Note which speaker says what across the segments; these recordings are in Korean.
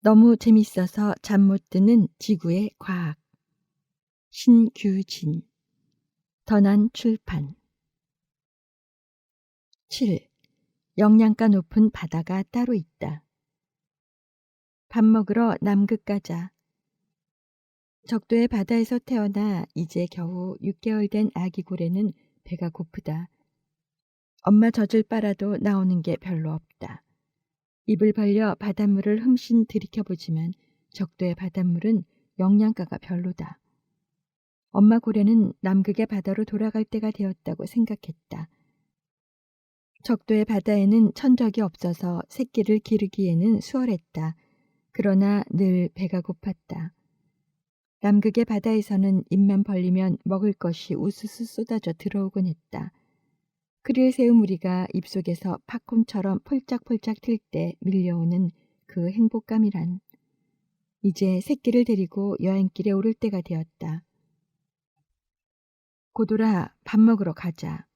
Speaker 1: 너무 재밌어서 잠 못 드는 지구의 과학. 신규진. 더 난 출판. 7. 영양가 높은 바다가 따로 있다. 밥 먹으러 남극 가자. 적도의 바다에서 태어나 이제 겨우 6개월 된 아기 고래는 배가 고프다. 엄마 젖을 빨아도 나오는 게 별로 없다. 입을 벌려 바닷물을 흠씬 들이켜보지만 적도의 바닷물은 영양가가 별로다. 엄마 고래는 남극의 바다로 돌아갈 때가 되었다고 생각했다. 적도의 바다에는 천적이 없어서 새끼를 기르기에는 수월했다. 그러나 늘 배가 고팠다. 남극의 바다에서는 입만 벌리면 먹을 것이 우수수 쏟아져 들어오곤 했다. 크릴 새우 무리가 입속에서 팝콘처럼 폴짝폴짝 튈 때 밀려오는 그 행복감이란. 이제 새끼를 데리고 여행길에 오를 때가 되었다. 고돌아, 밥 먹으러 가자.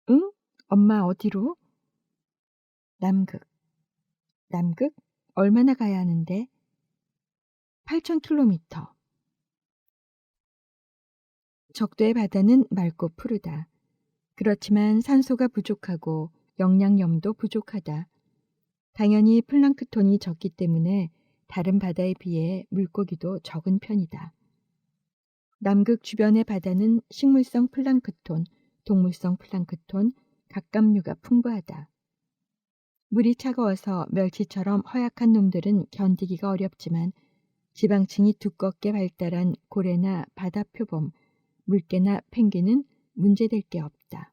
Speaker 1: 응? 엄마 어디로? 남극. 남극? 얼마나 가야 하는데? 8,000km. 적도의 바다는 맑고 푸르다. 그렇지만 산소가 부족하고 영양염도 부족하다. 당연히 플랑크톤이 적기 때문에 다른 바다에 비해 물고기도 적은 편이다. 남극 주변의 바다는 식물성 플랑크톤, 동물성 플랑크톤, 갑각류가 풍부하다. 물이 차가워서 멸치처럼 허약한 놈들은 견디기가 어렵지만 지방층이 두껍게 발달한 고래나 바다표범, 물개나 펭귄은 문제될 게 없다.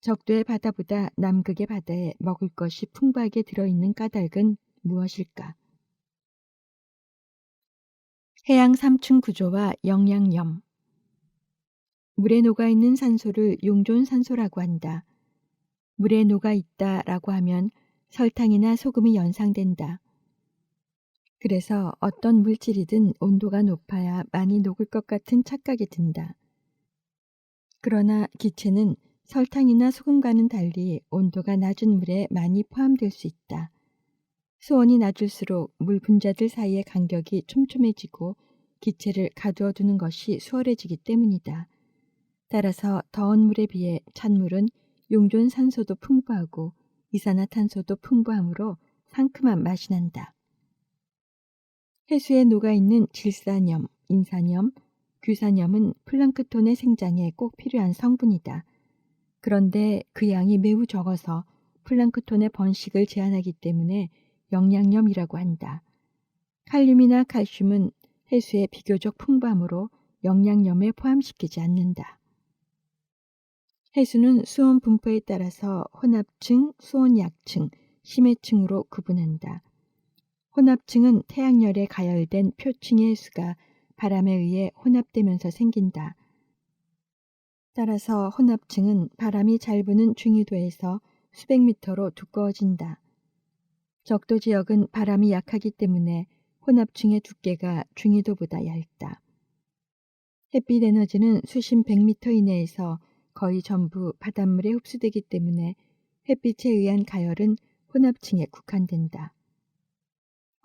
Speaker 1: 적도의 바다보다 남극의 바다에 먹을 것이 풍부하게 들어있는 까닭은 무엇일까? 해양 삼층 구조와 영양염. 물에 녹아있는 산소를 용존산소라고 한다. 물에 녹아있다라고 하면 설탕이나 소금이 연상된다. 그래서 어떤 물질이든 온도가 높아야 많이 녹을 것 같은 착각이 든다. 그러나 기체는 설탕이나 소금과는 달리 온도가 낮은 물에 많이 포함될 수 있다. 수온이 낮을수록 물 분자들 사이의 간격이 촘촘해지고 기체를 가두어 두는 것이 수월해지기 때문이다. 따라서 더운 물에 비해 찬물은 용존 산소도 풍부하고 이산화탄소도 풍부하므로 상큼한 맛이 난다. 해수에 녹아있는 질산염, 인산염, 규산염은 플랑크톤의 생장에 꼭 필요한 성분이다. 그런데 그 양이 매우 적어서 플랑크톤의 번식을 제한하기 때문에 영양염이라고 한다. 칼륨이나 칼슘은 해수에 비교적 풍부하므로 영양염에 포함시키지 않는다. 해수는 수온 분포에 따라서 혼합층, 수온약층, 심해층으로 구분한다. 혼합층은 태양열에 가열된 표층의 해수가 바람에 의해 혼합되면서 생긴다. 따라서 혼합층은 바람이 잘 부는 중위도에서 수백 미터로 두꺼워진다. 적도 지역은 바람이 약하기 때문에 혼합층의 두께가 중위도보다 얇다. 햇빛 에너지는 수심 100m 이내에서 거의 전부 바닷물에 흡수되기 때문에 햇빛에 의한 가열은 혼합층에 국한된다.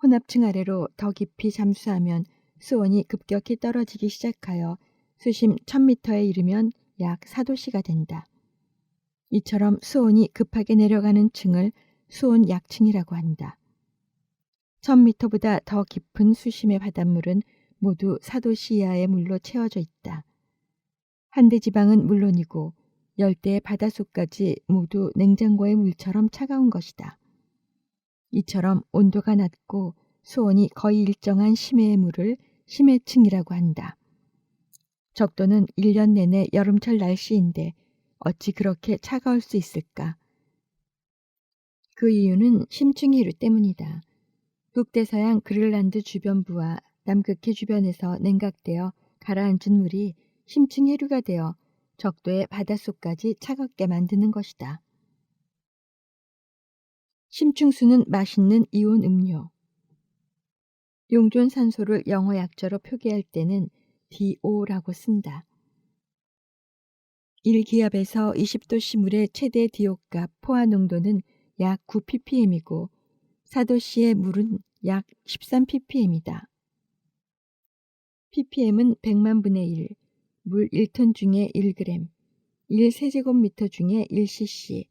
Speaker 1: 혼합층 아래로 더 깊이 잠수하면 수온이 급격히 떨어지기 시작하여 수심 1000m에 이르면 약 4도씨가 된다. 이처럼 수온이 급하게 내려가는 층을 수온 약층이라고 한다. 1000m보다 더 깊은 수심의 바닷물은 모두 4도씨 이하의 물로 채워져 있다. 한대지방은 물론이고 열대의 바닷속까지 모두 냉장고의 물처럼 차가운 것이다. 이처럼 온도가 낮고 수온이 거의 일정한 심해의 물을 심해층이라고 한다. 적도는 1년 내내 여름철 날씨인데 어찌 그렇게 차가울 수 있을까? 그 이유는 심층해류 때문이다. 북대서양 그린란드 주변부와 남극해 주변에서 냉각되어 가라앉은 물이 심층해류가 되어 적도의 바닷속까지 차갑게 만드는 것이다. 심층수는 맛있는 이온 음료. 용존산소를 영어 약자로 표기할 때는 DO라고 쓴다. 1기압에서 20도씨 물의 최대 DO값 포화 농도는 약 9ppm이고 4도씨의 물은 약 13ppm이다. ppm은 100만 분의 1, 물 1톤 중에 1g, 1세제곱미터 중에 1cc,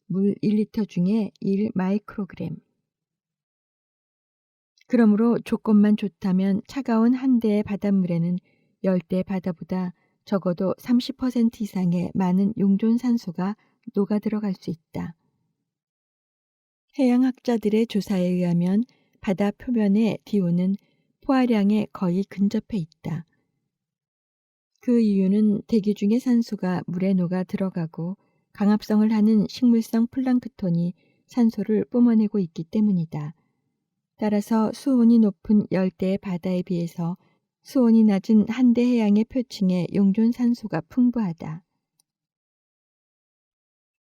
Speaker 1: 물 1리터 중에 1마이크로그램. 그러므로 조건만 좋다면 차가운 한대의 바닷물에는 열대 바다보다 적어도 30% 이상의 많은 용존산소가 녹아 들어갈 수 있다. 해양학자들의 조사에 의하면 바다 표면의 DO는 포화량에 거의 근접해 있다. 그 이유는 대기 중의 산소가 물에 녹아 들어가고 강합성을 하는 식물성 플랑크톤이 산소를 뿜어내고 있기 때문이다. 따라서 수온이 높은 열대의 바다에 비해서 수온이 낮은 한대 해양의 표층에 용존산소가 풍부하다.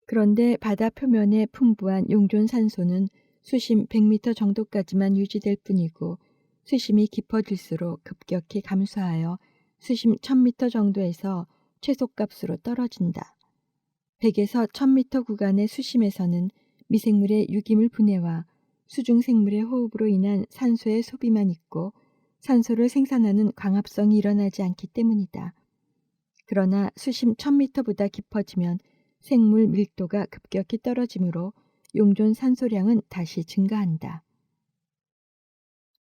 Speaker 1: 그런데 바다 표면에 풍부한 용존산소는 수심 100m 정도까지만 유지될 뿐이고 수심이 깊어질수록 급격히 감소하여 수심 1000m 정도에서 최소값으로 떨어진다. 100에서 1000m 구간의 수심에서는 미생물의 유기물 분해와 수중생물의 호흡으로 인한 산소의 소비만 있고 산소를 생산하는 광합성이 일어나지 않기 때문이다. 그러나 수심 1000m보다 깊어지면 생물 밀도가 급격히 떨어지므로 용존 산소량은 다시 증가한다.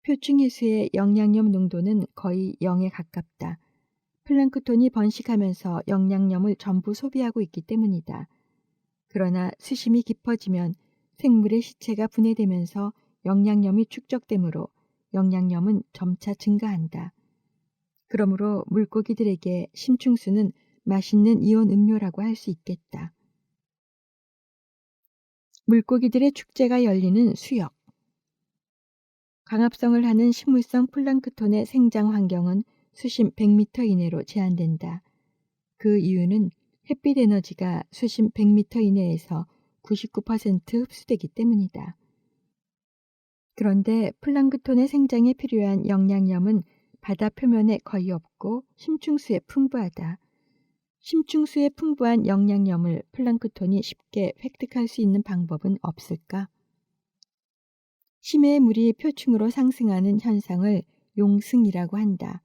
Speaker 1: 표층해수의 영양염 농도는 거의 0에 가깝다. 플랑크톤이 번식하면서 영양염을 전부 소비하고 있기 때문이다. 그러나 수심이 깊어지면 생물의 시체가 분해되면서 영양염이 축적되므로 영양염은 점차 증가한다. 그러므로 물고기들에게 심충수는 맛있는 이온 음료라고 할 수 있겠다. 물고기들의 축제가 열리는 수역. 강합성을 하는 식물성 플랑크톤의 생장 환경은 수심 100m 이내로 제한된다. 그 이유는 햇빛 에너지가 수심 100m 이내에서 99% 흡수되기 때문이다. 그런데 플랑크톤의 생장에 필요한 영양염은 바다 표면에 거의 없고 심충수에 풍부하다. 심충수에 풍부한 영양염을 플랑크톤이 쉽게 획득할 수 있는 방법은 없을까? 심해의 물이 표층으로 상승하는 현상을 용승이라고 한다.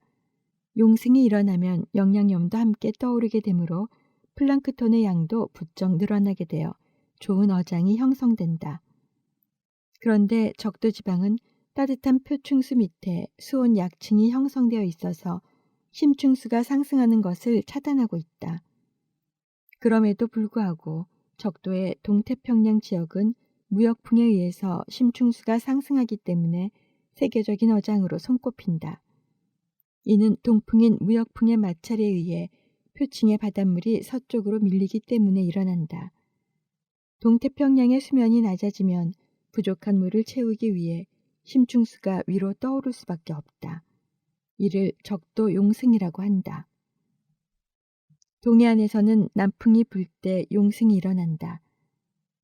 Speaker 1: 용승이 일어나면 영양염도 함께 떠오르게 되므로 플랑크톤의 양도 부쩍 늘어나게 되어 좋은 어장이 형성된다. 그런데 적도지방은 따뜻한 표층수 밑에 수온 약층이 형성되어 있어서 심층수가 상승하는 것을 차단하고 있다. 그럼에도 불구하고 적도의 동태평양 지역은 무역풍에 의해서 심층수가 상승하기 때문에 세계적인 어장으로 손꼽힌다. 이는 동풍인 무역풍의 마찰에 의해 표층의 바닷물이 서쪽으로 밀리기 때문에 일어난다. 동태평양의 수면이 낮아지면 부족한 물을 채우기 위해 심층수가 위로 떠오를 수밖에 없다. 이를 적도 용승이라고 한다. 동해안에서는 남풍이 불 때 용승이 일어난다.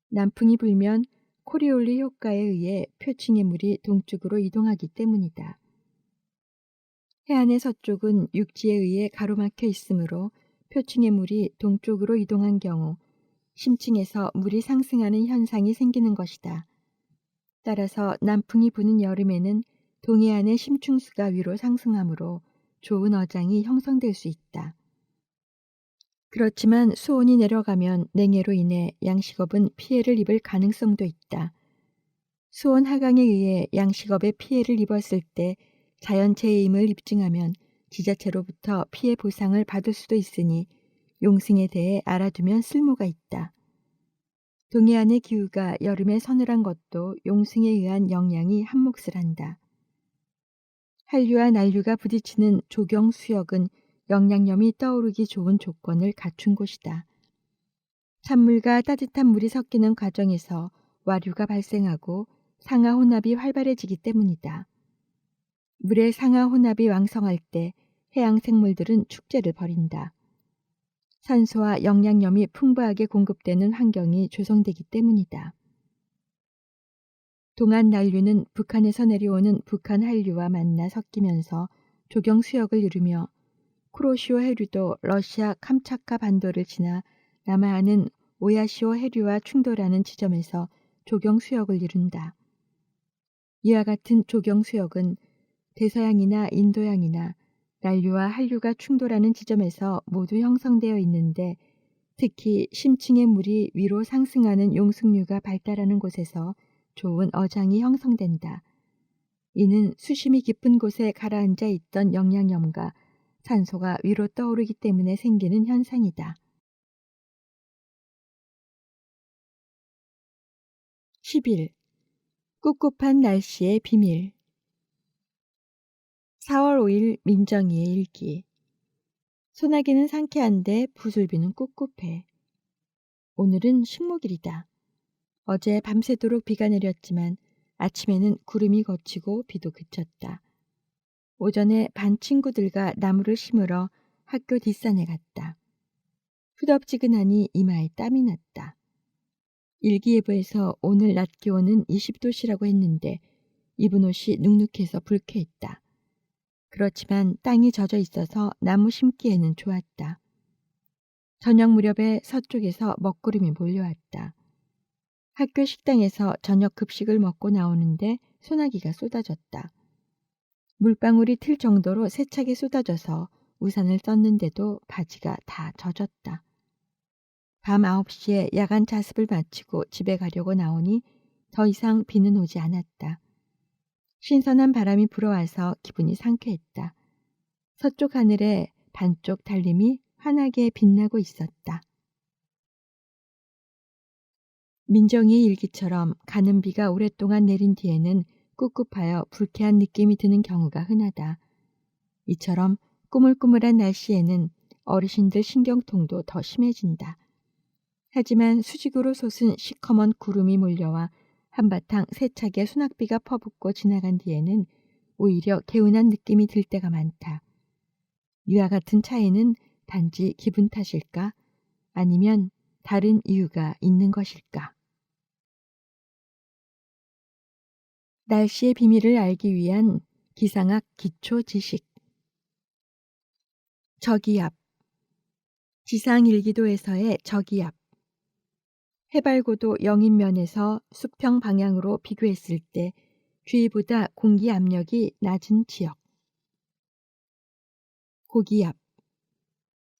Speaker 1: 남풍이 불면 코리올리 효과에 의해 표층의 물이 동쪽으로 이동하기 때문이다. 해안의 서쪽은 육지에 의해 가로막혀 있으므로 표층의 물이 동쪽으로 이동한 경우 심층에서 물이 상승하는 현상이 생기는 것이다. 따라서 남풍이 부는 여름에는 동해안의 심층수가 위로 상승하므로 좋은 어장이 형성될 수 있다. 그렇지만 수온이 내려가면 냉해로 인해 양식업은 피해를 입을 가능성도 있다. 수온 하강에 의해 양식업에 피해를 입었을 때 자연재해임을 입증하면 지자체로부터 피해 보상을 받을 수도 있으니 용승에 대해 알아두면 쓸모가 있다. 동해안의 기후가 여름에 서늘한 것도 용승에 의한 영향이 한몫을 한다. 한류와 난류가 부딪히는 조경수역은 영양염이 떠오르기 좋은 조건을 갖춘 곳이다. 찬물과 따뜻한 물이 섞이는 과정에서 와류가 발생하고 상하 혼합이 활발해지기 때문이다. 물의 상하 혼합이 왕성할 때 해양 생물들은 축제를 벌인다. 산소와 영양염이 풍부하게 공급되는 환경이 조성되기 때문이다. 동안 난류는 북한에서 내려오는 북한 한류와 만나 섞이면서 조경 수역을 이루며 쿠로시오 해류도 러시아 캄차카 반도를 지나 남하하는 오야시오 해류와 충돌하는 지점에서 조경 수역을 이룬다. 이와 같은 조경수역은 대서양이나 인도양이나 난류와 한류가 충돌하는 지점에서 모두 형성되어 있는데 특히 심층의 물이 위로 상승하는 용승류가 발달하는 곳에서 좋은 어장이 형성된다. 이는 수심이 깊은 곳에 가라앉아 있던 영양염과 산소가 위로 떠오르기 때문에 생기는 현상이다. 10일. 꿉꿉한 날씨의 비밀. 4월 5일 민정이의 일기. 소나기는 상쾌한데 부슬비는 꿉꿉해. 오늘은 식목일이다. 어제 밤새도록 비가 내렸지만 아침에는 구름이 걷히고 비도 그쳤다. 오전에 반 친구들과 나무를 심으러 학교 뒷산에 갔다. 후덥지근하니 이마에 땀이 났다. 일기예보에서 오늘 낮 기온은 20도씨라고 했는데 입은 옷이 눅눅해서 불쾌했다. 그렇지만 땅이 젖어 있어서 나무 심기에는 좋았다. 저녁 무렵에 서쪽에서 먹구름이 몰려왔다. 학교 식당에서 저녁 급식을 먹고 나오는데 소나기가 쏟아졌다. 물방울이 틀 정도로 세차게 쏟아져서 우산을 썼는데도 바지가 다 젖었다. 밤 9시에 야간 자습을 마치고 집에 가려고 나오니 더 이상 비는 오지 않았다. 신선한 바람이 불어와서 기분이 상쾌했다. 서쪽 하늘에 반쪽 달림이 환하게 빛나고 있었다. 민정이의 일기처럼 가는 비가 오랫동안 내린 뒤에는 꿉꿉하여 불쾌한 느낌이 드는 경우가 흔하다. 이처럼 꾸물꾸물한 날씨에는 어르신들 신경통도 더 심해진다. 하지만 수직으로 솟은 시커먼 구름이 몰려와 한바탕 세차게 소낙비가 퍼붓고 지나간 뒤에는 오히려 개운한 느낌이 들 때가 많다. 이와 같은 차이는 단지 기분 탓일까? 아니면 다른 이유가 있는 것일까? 날씨의 비밀을 알기 위한 기상학 기초 지식. 저기압. 지상일기도에서의 저기압. 해발고도 영인면에서 수평 방향으로 비교했을 때 주위보다 공기 압력이 낮은 지역. 고기압.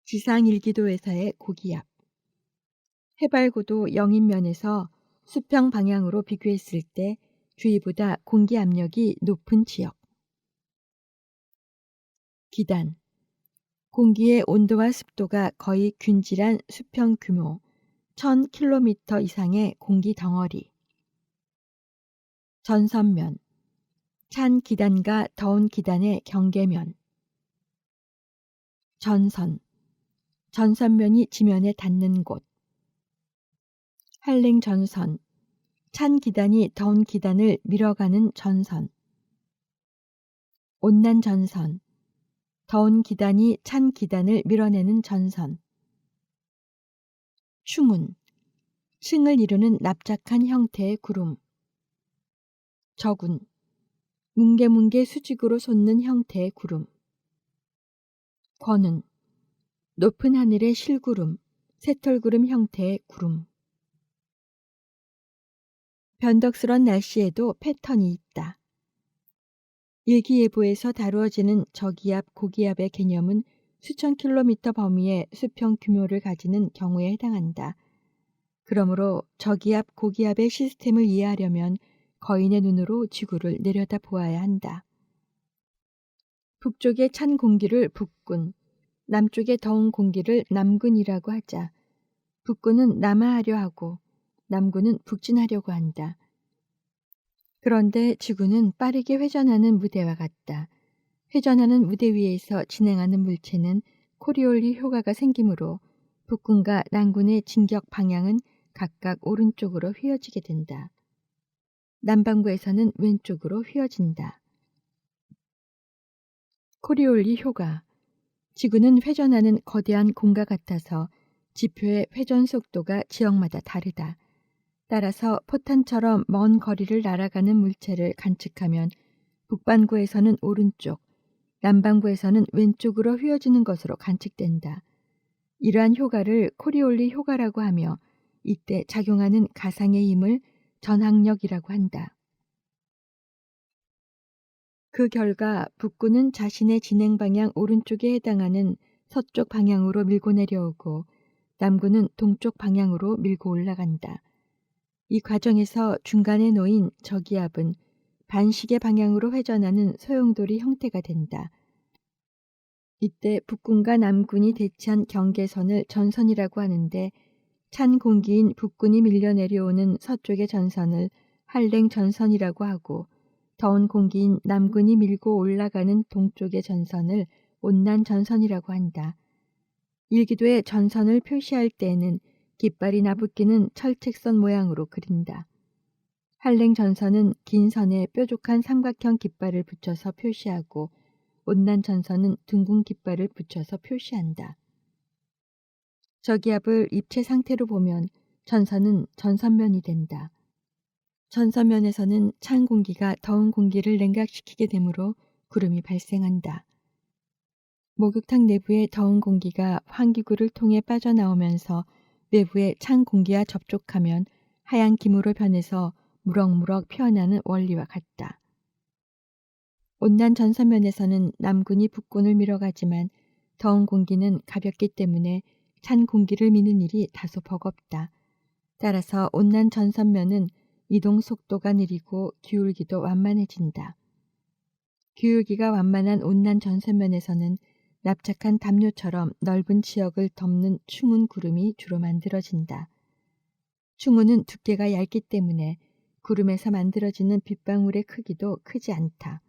Speaker 1: 지상일기도에서의 고기압. 해발고도 영인면에서 수평 방향으로 비교했을 때 주위보다 공기 압력이 높은 지역. 기단. 공기의 온도와 습도가 거의 균질한 수평 규모 1000km 이상의 공기 덩어리. 전선면. 찬 기단과 더운 기단의 경계면. 전선. 전선면이 지면에 닿는 곳. 한랭전선. 찬 기단이 더운 기단을 밀어가는 전선. 온난전선. 더운 기단이 찬 기단을 밀어내는 전선. 충운. 층을 이루는 납작한 형태의 구름. 저군. 뭉게뭉게 수직으로 솟는 형태의 구름. 권운. 높은 하늘의 실구름, 새털구름 형태의 구름. 변덕스런 날씨에도 패턴이 있다. 일기예보에서 다루어지는 저기압, 고기압의 개념은 수천 킬로미터 범위의 수평 규모를 가지는 경우에 해당한다. 그러므로 저기압, 고기압의 시스템을 이해하려면 거인의 눈으로 지구를 내려다 보아야 한다. 북쪽의 찬 공기를 북군, 남쪽의 더운 공기를 남군이라고 하자. 북군은 남하하려 하고 남군은 북진하려고 한다. 그런데 지구는 빠르게 회전하는 무대와 같다. 회전하는 무대 위에서 진행하는 물체는 코리올리 효과가 생기므로 북군과 남군의 진격 방향은 각각 오른쪽으로 휘어지게 된다. 남반구에서는 왼쪽으로 휘어진다. 코리올리 효과. 지구는 회전하는 거대한 공과 같아서 지표의 회전 속도가 지역마다 다르다. 따라서 포탄처럼 먼 거리를 날아가는 물체를 관측하면 북반구에서는 오른쪽, 남반구에서는 왼쪽으로 휘어지는 것으로 관측된다. 이러한 효과를 코리올리 효과라고 하며 이때 작용하는 가상의 힘을 전항력이라고 한다. 그 결과 북군은 자신의 진행 방향 오른쪽에 해당하는 서쪽 방향으로 밀고 내려오고 남군은 동쪽 방향으로 밀고 올라간다. 이 과정에서 중간에 놓인 저기압은 반시계 방향으로 회전하는 소용돌이 형태가 된다. 이때 북군과 남군이 대치한 경계선을 전선이라고 하는데 찬 공기인 북군이 밀려 내려오는 서쪽의 전선을 한랭 전선이라고 하고 더운 공기인 남군이 밀고 올라가는 동쪽의 전선을 온난 전선이라고 한다. 일기도의 전선을 표시할 때에는 깃발이 나부끼는 철책선 모양으로 그린다. 한랭 전선은 긴 선에 뾰족한 삼각형 깃발을 붙여서 표시하고 온난 전선은 둥근 깃발을 붙여서 표시한다. 저기압을 입체 상태로 보면 전선은 전선면이 된다. 전선면에서는 찬 공기가 더운 공기를 냉각시키게 되므로 구름이 발생한다. 목욕탕 내부의 더운 공기가 환기구를 통해 빠져나오면서 외부의 찬 공기와 접촉하면 하얀 기무로 변해서 무럭무럭 피어나는 원리와 같다. 온난 전선면에서는 남군이 북군을 밀어가지만 더운 공기는 가볍기 때문에 찬 공기를 미는 일이 다소 버겁다. 따라서 온난 전선면은 이동 속도가 느리고 기울기도 완만해진다. 기울기가 완만한 온난 전선면에서는 납작한 담요처럼 넓은 지역을 덮는 충운 구름이 주로 만들어진다. 충운은 두께가 얇기 때문에 구름에서 만들어지는 빗방울의 크기도 크지 않다.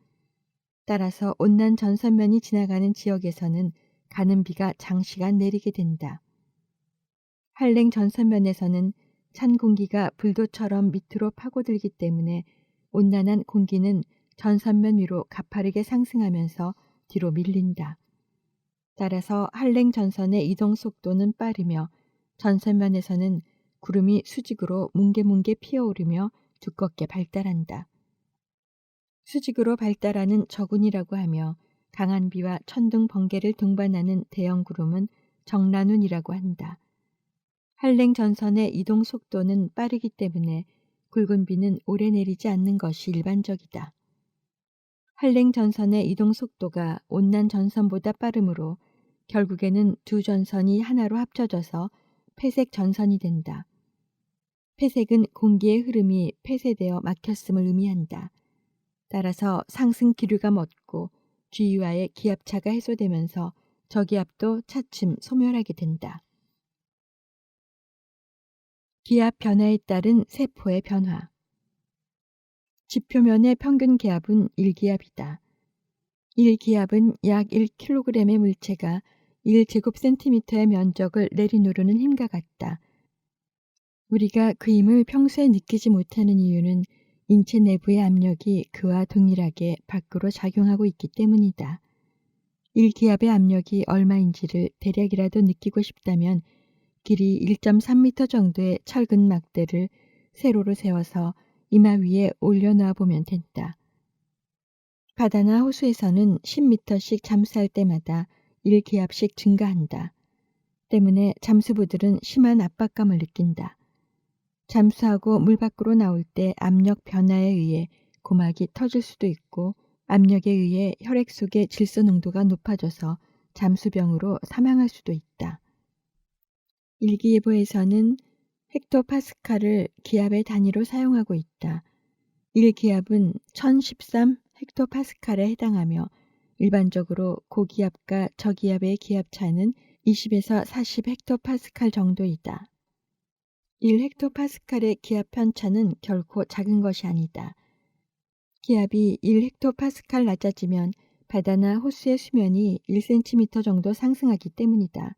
Speaker 1: 따라서 온난 전선면이 지나가는 지역에서는 가는 비가 장시간 내리게 된다. 한랭 전선면에서는 찬 공기가 불도처럼 밑으로 파고들기 때문에 온난한 공기는 전선면 위로 가파르게 상승하면서 뒤로 밀린다. 따라서 한랭 전선의 이동 속도는 빠르며 전선면에서는 구름이 수직으로 뭉게뭉게 피어오르며 두껍게 발달한다. 수직으로 발달하는 저군이라고 하며 강한 비와 천둥 번개를 동반하는 대형 구름은 정란운이라고 한다. 한랭 전선의 이동 속도는 빠르기 때문에 굵은 비는 오래 내리지 않는 것이 일반적이다. 한랭 전선의 이동 속도가 온난 전선보다 빠르므로 결국에는 두 전선이 하나로 합쳐져서 폐색 전선이 된다. 폐색은 공기의 흐름이 폐쇄되어 막혔음을 의미한다. 따라서 상승 기류가 멎고 주위와의 기압차가 해소되면서 저기압도 차츰 소멸하게 된다. 기압 변화에 따른 세포의 변화. 지표면의 평균 기압은 1기압이다. 1기압은 약 1kg의 물체가 1제곱센티미터의 면적을 내리누르는 힘과 같다. 우리가 그 힘을 평소에 느끼지 못하는 이유는 인체 내부의 압력이 그와 동일하게 밖으로 작용하고 있기 때문이다. 1기압의 압력이 얼마인지를 대략이라도 느끼고 싶다면 길이 1.3m 정도의 철근 막대를 세로로 세워서 이마 위에 올려놓아 보면 된다. 바다나 호수에서는 10m씩 잠수할 때마다 1기압씩 증가한다. 때문에 잠수부들은 심한 압박감을 느낀다. 잠수하고 물 밖으로 나올 때 압력 변화에 의해 고막이 터질 수도 있고 압력에 의해 혈액 속의 질소 농도가 높아져서 잠수병으로 사망할 수도 있다. 일기예보에서는 헥토파스칼을 기압의 단위로 사용하고 있다. 1기압은 1013 헥토파스칼에 해당하며 일반적으로 고기압과 저기압의 기압차는 20에서 40 헥토파스칼 정도이다. 1 헥토파스칼의 기압 편차는 결코 작은 것이 아니다. 기압이 1 헥토파스칼 낮아지면 바다나 호수의 수면이 1cm 정도 상승하기 때문이다.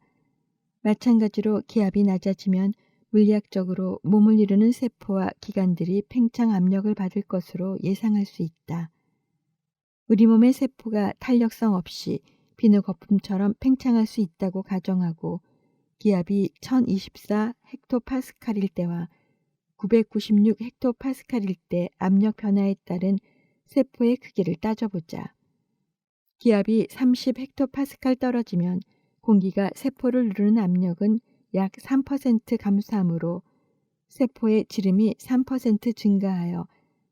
Speaker 1: 마찬가지로 기압이 낮아지면 물리학적으로 몸을 이루는 세포와 기관들이 팽창 압력을 받을 것으로 예상할 수 있다. 우리 몸의 세포가 탄력성 없이 비누 거품처럼 팽창할 수 있다고 가정하고 기압이 1024 헥토파스칼일 때와 996 헥토파스칼일 때 압력 변화에 따른 세포의 크기를 따져보자. 기압이 30 헥토파스칼 떨어지면 공기가 세포를 누르는 압력은 약 3% 감소하므로 세포의 지름이 3% 증가하여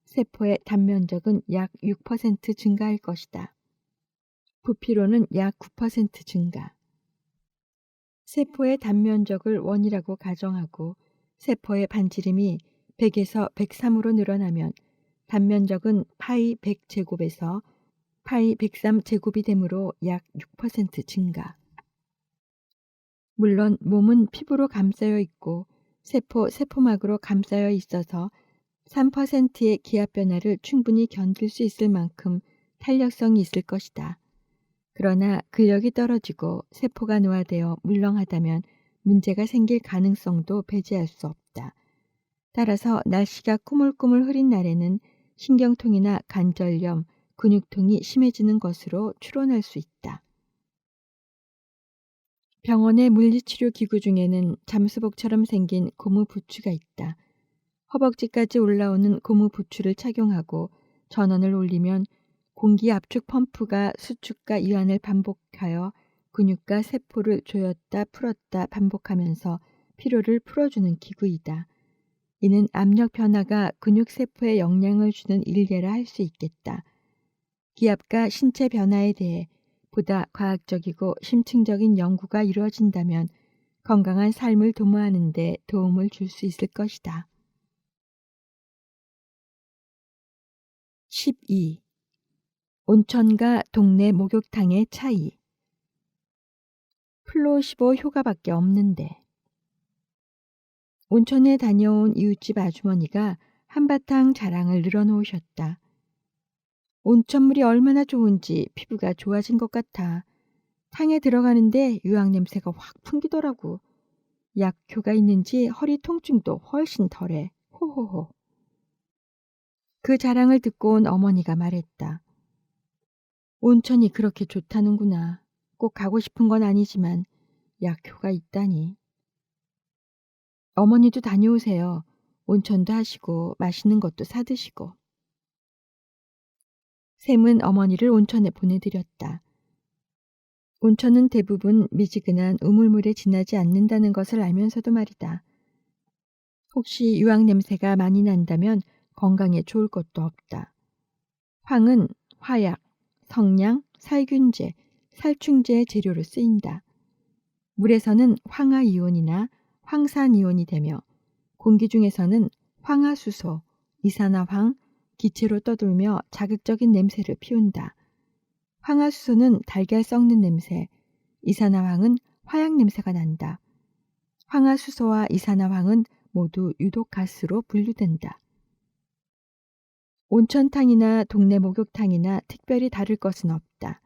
Speaker 1: 세포의 단면적은 약 6% 증가할 것이다. 부피로는 약 9% 증가. 세포의 단면적을 원이라고 가정하고 세포의 반지름이 100에서 103으로 늘어나면 단면적은 파이 100제곱에서 파이 103제곱이 되므로 약 6% 증가. 물론 몸은 피부로 감싸여 있고 세포막으로 감싸여 있어서 3%의 기압 변화를 충분히 견딜 수 있을 만큼 탄력성이 있을 것이다. 그러나 근력이 떨어지고 세포가 노화되어 물렁하다면 문제가 생길 가능성도 배제할 수 없다. 따라서 날씨가 꾸물꾸물 흐린 날에는 신경통이나 관절염, 근육통이 심해지는 것으로 추론할 수 있다. 병원의 물리치료 기구 중에는 잠수복처럼 생긴 고무 부츠가 있다. 허벅지까지 올라오는 고무 부츠를 착용하고 전원을 올리면 공기 압축 펌프가 수축과 이완을 반복하여 근육과 세포를 조였다 풀었다 반복하면서 피로를 풀어주는 기구이다. 이는 압력 변화가 근육 세포에 영향을 주는 일례라 할 수 있겠다. 기압과 신체 변화에 대해 보다 과학적이고 심층적인 연구가 이루어진다면 건강한 삶을 도모하는 데 도움을 줄 수 있을 것이다. 12. 온천과 동네 목욕탕의 차이. 플로시보 효과밖에 없는데. 온천에 다녀온 이웃집 아주머니가 한바탕 자랑을 늘어놓으셨다. 온천물이 얼마나 좋은지 피부가 좋아진 것 같아. 탕에 들어가는데 유황 냄새가 확 풍기더라고. 약효가 있는지 허리 통증도 훨씬 덜해. 호호호. 그 자랑을 듣고 온 어머니가 말했다. 온천이 그렇게 좋다는구나. 꼭 가고 싶은 건 아니지만 약효가 있다니. 어머니도 다녀오세요. 온천도 하시고 맛있는 것도 사드시고. 샘은 어머니를 온천에 보내드렸다. 온천은 대부분 미지근한 우물물에 지나지 않는다는 것을 알면서도 말이다. 혹시 유황 냄새가 많이 난다면 건강에 좋을 것도 없다. 황은 화약, 성냥, 살균제, 살충제의 재료로 쓰인다. 물에서는 황화이온이나 황산이온이 되며 공기 중에서는 황화수소, 이산화황, 기체로 떠돌며 자극적인 냄새를 피운다. 황화수소는 달걀 썩는 냄새, 이산화황은 화약 냄새가 난다. 황화수소와 이산화황은 모두 유독가스로 분류된다. 온천탕이나 동네 목욕탕이나 특별히 다를 것은 없다.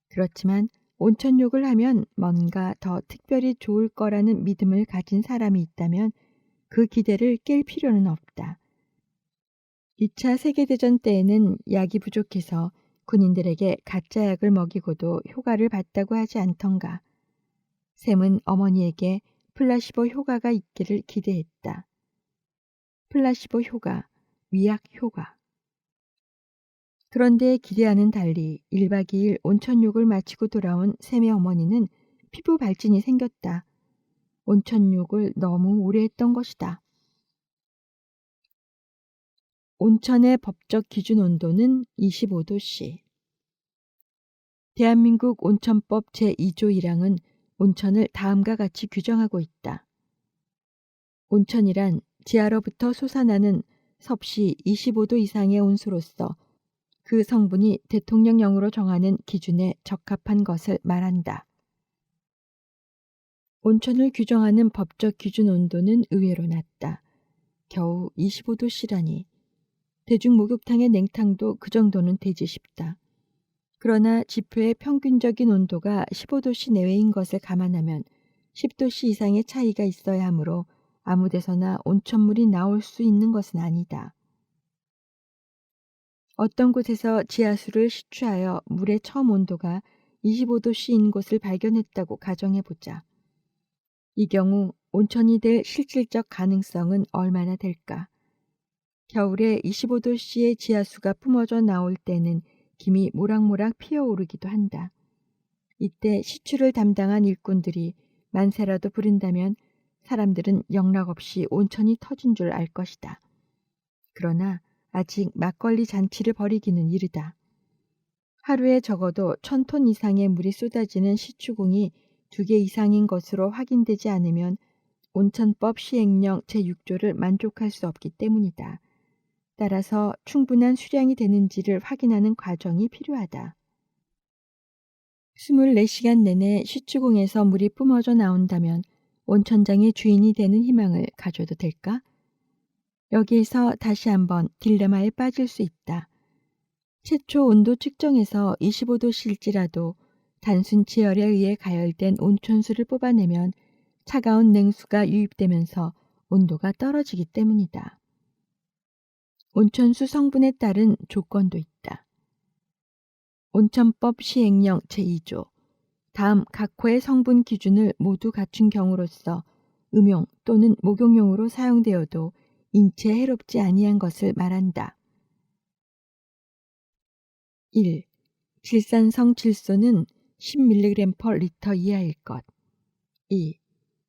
Speaker 1: 그렇지만 온천욕을 하면 뭔가 더 특별히 좋을 거라는 믿음을 가진 사람이 있다면 그 기대를 깰 필요는 없다. 2차 세계대전 때에는 약이 부족해서 군인들에게 가짜 약을 먹이고도 효과를 봤다고 하지 않던가. 샘은 어머니에게 플라시보 효과가 있기를 기대했다. 플라시보 효과, 위약 효과. 그런데 기대와는 달리 1박 2일 온천욕을 마치고 돌아온 샘의 어머니는 피부 발진이 생겼다. 온천욕을 너무 오래 했던 것이다. 온천의 법적 기준 온도는 25도씨. 대한민국 온천법 제2조 1항은 온천을 다음과 같이 규정하고 있다. 온천이란 지하로부터 솟아나는 섭씨 25도 이상의 온수로서 그 성분이 대통령령으로 정하는 기준에 적합한 것을 말한다. 온천을 규정하는 법적 기준 온도는 의외로 낮다. 겨우 25도씨라니. 대중 목욕탕의 냉탕도 그 정도는 되지 싶다. 그러나 지표의 평균적인 온도가 15도씨 내외인 것을 감안하면 10도씨 이상의 차이가 있어야 하므로 아무 데서나 온천물이 나올 수 있는 것은 아니다. 어떤 곳에서 지하수를 시추하여 물의 처음 온도가 25도씨인 곳을 발견했다고 가정해보자. 이 경우 온천이 될 실질적 가능성은 얼마나 될까? 겨울에 25도씨의 지하수가 뿜어져 나올 때는 김이 모락모락 피어오르기도 한다. 이때 시추를 담당한 일꾼들이 만세라도 부른다면 사람들은 영락없이 온천이 터진 줄 알 것이다. 그러나 아직 막걸리 잔치를 벌이기는 이르다. 하루에 적어도 1,000톤 이상의 물이 쏟아지는 시추공이 2개 이상인 것으로 확인되지 않으면 온천법 시행령 제6조를 만족할 수 없기 때문이다. 따라서 충분한 수량이 되는지를 확인하는 과정이 필요하다. 24시간 내내 시추공에서 물이 뿜어져 나온다면 온천장의 주인이 되는 희망을 가져도 될까? 여기에서 다시 한번 딜레마에 빠질 수 있다. 최초 온도 측정에서 25도실지라도 단순 지열에 의해 가열된 온천수를 뽑아내면 차가운 냉수가 유입되면서 온도가 떨어지기 때문이다. 온천수 성분에 따른 조건도 있다. 온천법 시행령 제2조 다음 각 호의 성분 기준을 모두 갖춘 경우로서 음용 또는 목욕용으로 사용되어도 인체에 해롭지 아니한 것을 말한다. 1. 질산성 질소는 10mg/리터 이하일 것. 2.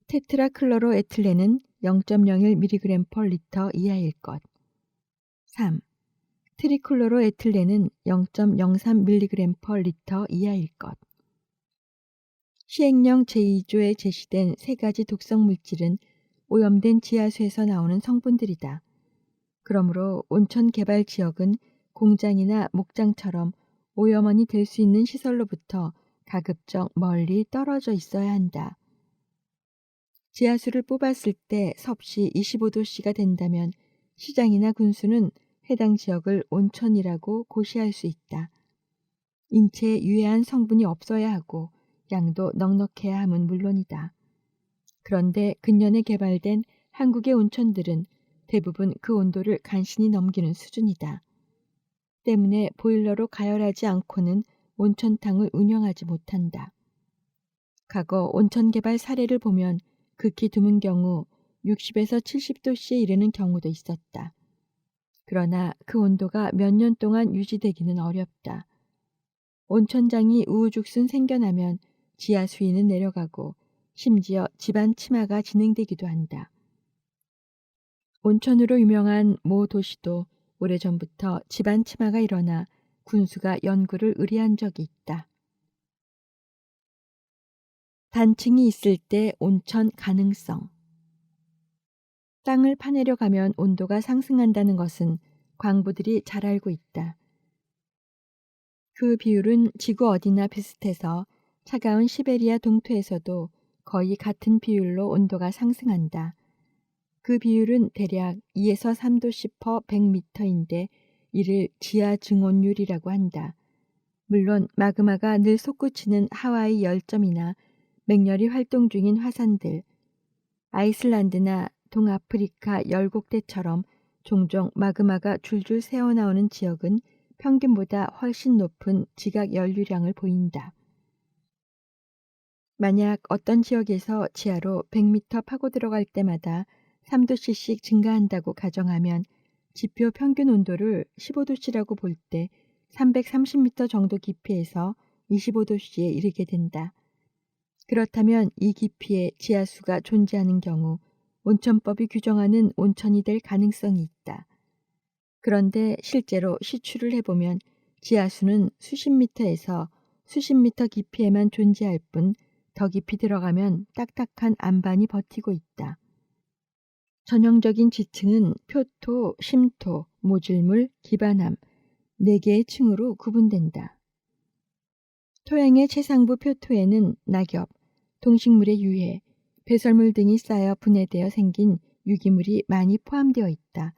Speaker 1: 테트라클로로에틸렌은 0.01mg/리터 이하일 것. 3. 트리클로로에틸렌은 0.03mg/리터 이하일 것. 시행령 제2조에 제시된 3가지 독성 물질은 오염된 지하수에서 나오는 성분들이다. 그러므로 온천 개발 지역은 공장이나 목장처럼 오염원이 될 수 있는 시설로부터 가급적 멀리 떨어져 있어야 한다. 지하수를 뽑았을 때 섭씨 25도씨가 된다면 시장이나 군수는 해당 지역을 온천이라고 고시할 수 있다. 인체에 유해한 성분이 없어야 하고 양도 넉넉해야 함은 물론이다. 그런데 근년에 개발된 한국의 온천들은 대부분 그 온도를 간신히 넘기는 수준이다. 때문에 보일러로 가열하지 않고는 온천탕을 운영하지 못한다. 과거 온천 개발 사례를 보면 극히 드문 경우 60에서 70도씨에 이르는 경우도 있었다. 그러나 그 온도가 몇 년 동안 유지되기는 어렵다. 온천장이 우후죽순 생겨나면 지하 수위는 내려가고 심지어 집안 침하가 진행되기도 한다. 온천으로 유명한 모 도시도 오래전부터 집안 침하가 일어나 군수가 연구를 의뢰한 적이 있다. 단층이 있을 때 온천 가능성. 땅을 파내려 가면 온도가 상승한다는 것은 광부들이 잘 알고 있다. 그 비율은 지구 어디나 비슷해서 차가운 시베리아 동토에서도 거의 같은 비율로 온도가 상승한다. 그 비율은 대략 2에서 3도씨 퍼 100m인데 이를 지하 증온율이라고 한다. 물론 마그마가 늘 솟구치는 하와이 열점이나 맹렬히 활동 중인 화산들, 아이슬란드나 동아프리카 열곡대처럼 종종 마그마가 줄줄 새어나오는 지역은 평균보다 훨씬 높은 지각 연류량을 보인다. 만약 어떤 지역에서 지하로 100m 파고 들어갈 때마다 3도씨씩 증가한다고 가정하면 지표 평균 온도를 15도씨라고 볼 때 330m 정도 깊이에서 25도씨에 이르게 된다. 그렇다면 이 깊이에 지하수가 존재하는 경우 온천법이 규정하는 온천이 될 가능성이 있다. 그런데 실제로 시추를 해보면 지하수는 수십 미터에서 수십 미터 깊이에만 존재할 뿐 더 깊이 들어가면 딱딱한 안반이 버티고 있다. 전형적인 지층은 표토, 심토, 모질물, 기반암 4개의 층으로 구분된다. 토양의 최상부 표토에는 낙엽, 동식물의 유해, 배설물 등이 쌓여 분해되어 생긴 유기물이 많이 포함되어 있다.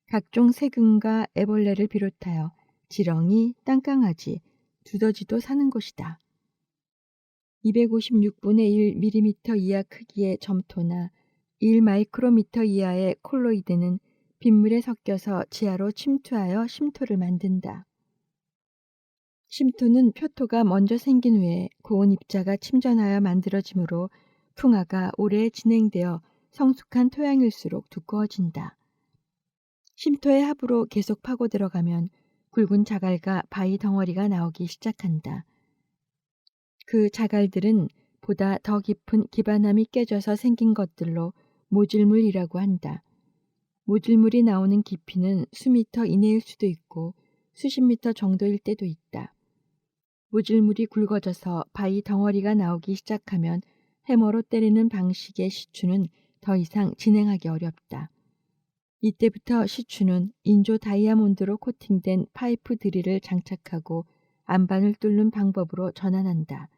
Speaker 1: 각종 세균과 애벌레를 비롯하여 지렁이, 땅강아지, 두더지도 사는 곳이다. 256분의 1mm 이하 크기의 점토나 1마이크로미터 이하의 콜로이드는 빗물에 섞여서 지하로 침투하여 심토를 만든다. 심토는 표토가 먼저 생긴 후에 고온 입자가 침전하여 만들어지므로 풍화가 오래 진행되어 성숙한 토양일수록 두꺼워진다. 심토의 하부로 계속 파고 들어가면 굵은 자갈과 바위 덩어리가 나오기 시작한다. 그 자갈들은 보다 더 깊은 기반암이 깨져서 생긴 것들로 모질물이라고 한다. 모질물이 나오는 깊이는 수미터 이내일 수도 있고 수십 미터 정도일 때도 있다. 모질물이 굵어져서 바위 덩어리가 나오기 시작하면 해머로 때리는 방식의 시추는 더 이상 진행하기 어렵다. 이때부터 시추는 인조 다이아몬드로 코팅된 파이프 드릴을 장착하고 안반을 뚫는 방법으로 전환한다.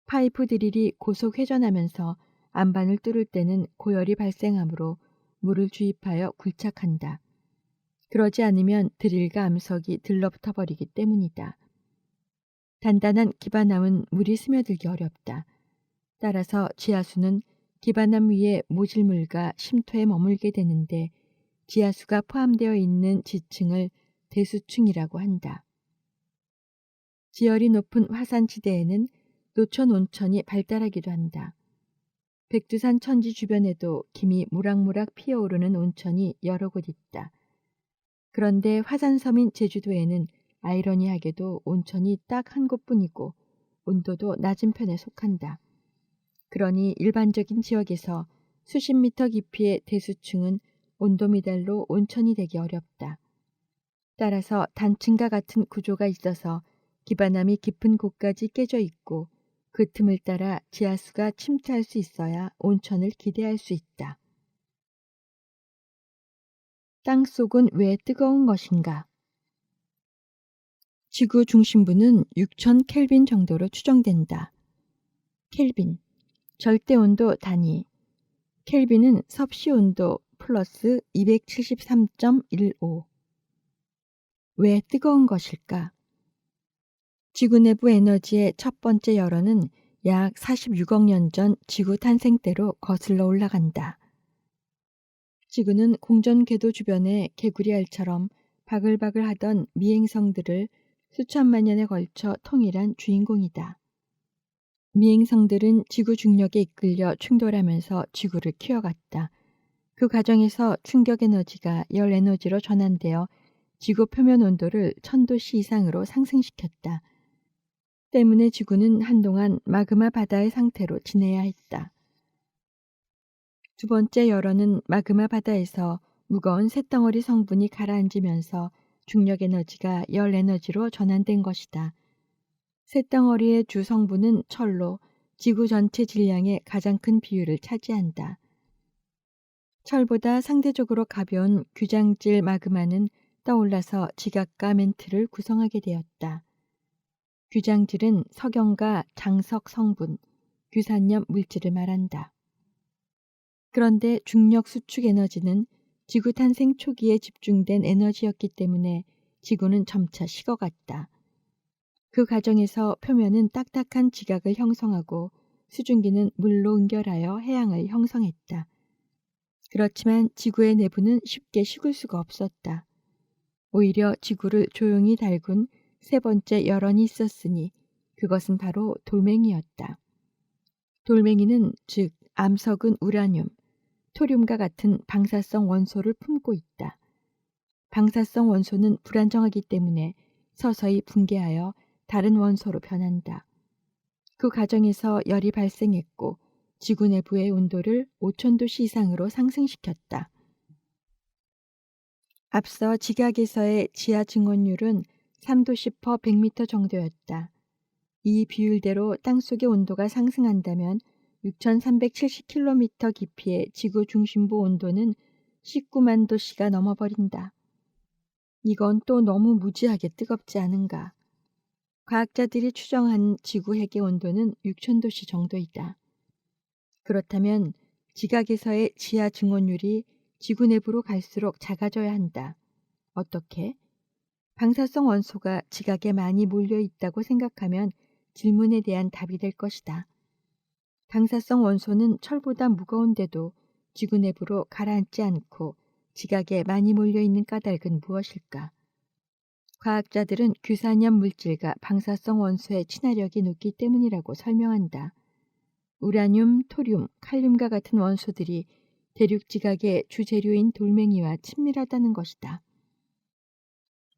Speaker 1: 파이프 드릴이 고속 회전하면서 안반을 뚫을 때는 고열이 발생하므로 물을 주입하여 굴착한다. 그러지 않으면 드릴과 암석이 들러붙어 버리기 때문이다. 단단한 기반암은 물이 스며들기 어렵다. 따라서 지하수는 기반암 위에 모질물과 심토에 머물게 되는데 지하수가 포함되어 있는 지층을 대수층이라고 한다. 지열이 높은 화산지대에는 노천 온천이 발달하기도 한다. 백두산 천지 주변에도 김이 모락모락 피어오르는 온천이 여러 곳 있다. 그런데 화산섬인 제주도에는 아이러니하게도 온천이 딱 한 곳뿐이고 온도도 낮은 편에 속한다. 그러니 일반적인 지역에서 수십 미터 깊이의 대수층은 온도 미달로 온천이 되기 어렵다. 따라서 단층과 같은 구조가 있어서 기반암이 깊은 곳까지 깨져 있고 그 틈을 따라 지하수가 침투할 수 있어야 온천을 기대할 수 있다. 땅속은 왜 뜨거운 것인가? 지구 중심부는 6000 켈빈 정도로 추정된다. 켈빈, 절대온도 단위. 켈빈은 섭씨 온도 플러스 273.15. 왜 뜨거운 것일까? 지구 내부 에너지의 첫 번째 열원은 약 46억 년 전 지구 탄생 때로 거슬러 올라간다. 지구는 공전 궤도 주변에 개구리알처럼 바글바글 하던 미행성들을 수천만 년에 걸쳐 통일한 주인공이다. 미행성들은 지구 중력에 이끌려 충돌하면서 지구를 키워갔다. 그 과정에서 충격 에너지가 열 에너지로 전환되어 지구 표면 온도를 1000도씨 이상으로 상승시켰다. 때문에 지구는 한동안 마그마 바다의 상태로 지내야 했다. 두 번째 열원은 마그마 바다에서 무거운 쇳덩어리 성분이 가라앉으면서 중력 에너지가 열 에너지로 전환된 것이다. 쇳덩어리의 주 성분은 철로 지구 전체 질량의 가장 큰 비율을 차지한다. 철보다 상대적으로 가벼운 규장질 마그마는 떠올라서 지각과 멘트를 구성하게 되었다. 규장질은 석영과 장석 성분, 규산염 물질을 말한다. 그런데 중력 수축 에너지는 지구 탄생 초기에 집중된 에너지였기 때문에 지구는 점차 식어갔다. 그 과정에서 표면은 딱딱한 지각을 형성하고 수증기는 물로 응결하여 해양을 형성했다. 그렇지만 지구의 내부는 쉽게 식을 수가 없었다. 오히려 지구를 조용히 달군 세 번째 열원이 있었으니 그것은 바로 돌멩이였다. 돌멩이는 즉 암석은 우라늄, 토륨과 같은 방사성 원소를 품고 있다. 방사성 원소는 불안정하기 때문에 서서히 붕괴하여 다른 원소로 변한다. 그 과정에서 열이 발생했고 지구 내부의 온도를 5000도씨 이상으로 상승시켰다. 앞서 지각에서의 지하 증원율은 3도씨 퍼 100m 정도였다. 이 비율대로 땅속의 온도가 상승한다면 6370km 깊이의 지구 중심부 온도는 19만 도씨가 넘어버린다. 이건 또 너무 무지하게 뜨겁지 않은가? 과학자들이 추정한 지구 핵의 온도는 6000도씨 정도이다. 그렇다면 지각에서의 지하 증원율이 지구 내부로 갈수록 작아져야 한다. 어떻게? 방사성 원소가 지각에 많이 몰려 있다고 생각하면 질문에 대한 답이 될 것이다. 방사성 원소는 철보다 무거운데도 지구 내부로 가라앉지 않고 지각에 많이 몰려 있는 까닭은 무엇일까? 과학자들은 규산염 물질과 방사성 원소의 친화력이 높기 때문이라고 설명한다. 우라늄, 토륨, 칼륨과 같은 원소들이 대륙 지각의 주재료인 돌멩이와 친밀하다는 것이다.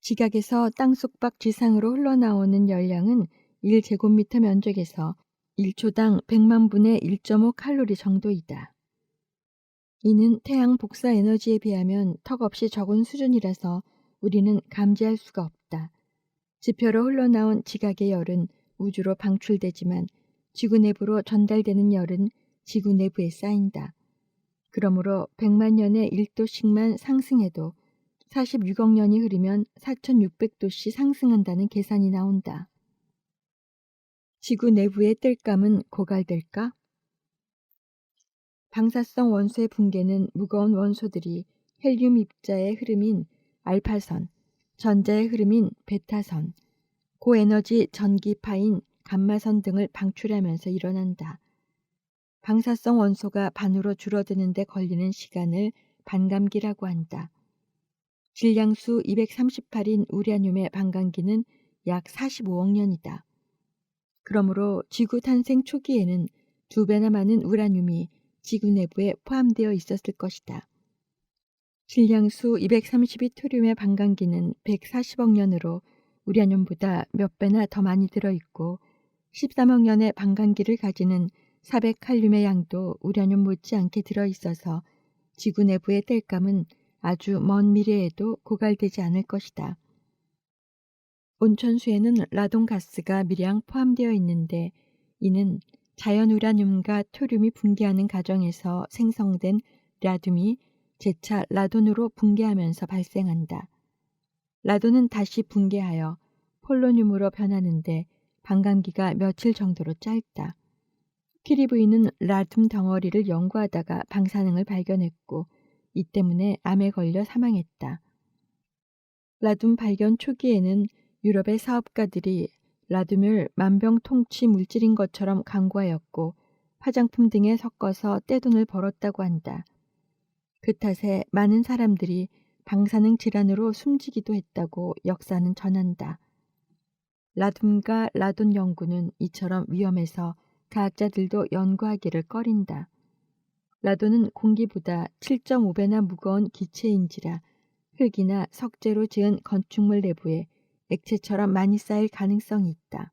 Speaker 1: 지각에서 땅속 밖 지상으로 흘러나오는 열량은 1제곱미터 면적에서 1초당 100만 분의 1.5 칼로리 정도이다. 이는 태양 복사 에너지에 비하면 턱없이 적은 수준이라서 우리는 감지할 수가 없다. 지표로 흘러나온 지각의 열은 우주로 방출되지만 지구 내부로 전달되는 열은 지구 내부에 쌓인다. 그러므로 100만 년에 1도씩만 상승해도 46억 년이 흐르면 4,600도씩 상승한다는 계산이 나온다. 지구 내부의 뜰감은 고갈될까? 방사성 원소의 붕괴는 무거운 원소들이 헬륨 입자의 흐름인 알파선, 전자의 흐름인 베타선, 고에너지 전기파인 감마선 등을 방출하면서 일어난다. 방사성 원소가 반으로 줄어드는 데 걸리는 시간을 반감기라고 한다. 질량수 238인 우라늄의 반감기는 약 45억 년이다. 그러므로 지구 탄생 초기에는 2배나 많은 우라늄이 지구 내부에 포함되어 있었을 것이다. 질량수 232 토륨의 반감기는 140억 년으로 우라늄보다 몇 배나 더 많이 들어있고 13억 년의 반감기를 가지는 400칼륨의 양도 우라늄 못지않게 들어있어서 지구 내부의 땔감은 아주 먼 미래에도 고갈되지 않을 것이다. 온천수에는 라돈가스가 미량 포함되어 있는데 이는 자연 우라늄과 토륨이 붕괴하는 과정에서 생성된 라듐이 재차 라돈으로 붕괴하면서 발생한다. 라돈은 다시 붕괴하여 폴로늄으로 변하는데 반감기가 며칠 정도로 짧다. 퀴리 부인은 라듐 덩어리를 연구하다가 방사능을 발견했고 이 때문에 암에 걸려 사망했다. 라듐 발견 초기에는 유럽의 사업가들이 라듐을 만병통치 물질인 것처럼 광고하였고 화장품 등에 섞어서 떼돈을 벌었다고 한다. 그 탓에 많은 사람들이 방사능 질환으로 숨지기도 했다고 역사는 전한다. 라듐과 라돈 연구는 이처럼 위험해서 과학자들도 연구하기를 꺼린다. 라돈은 공기보다 7.5배나 무거운 기체인지라 흙이나 석재로 지은 건축물 내부에 액체처럼 많이 쌓일 가능성이 있다.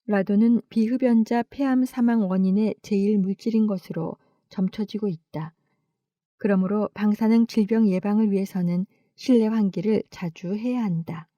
Speaker 1: 라돈은 비흡연자 폐암 사망 원인의 제일 물질인 것으로 점쳐지고 있다. 그러므로 방사능 질병 예방을 위해서는 실내 환기를 자주 해야 한다.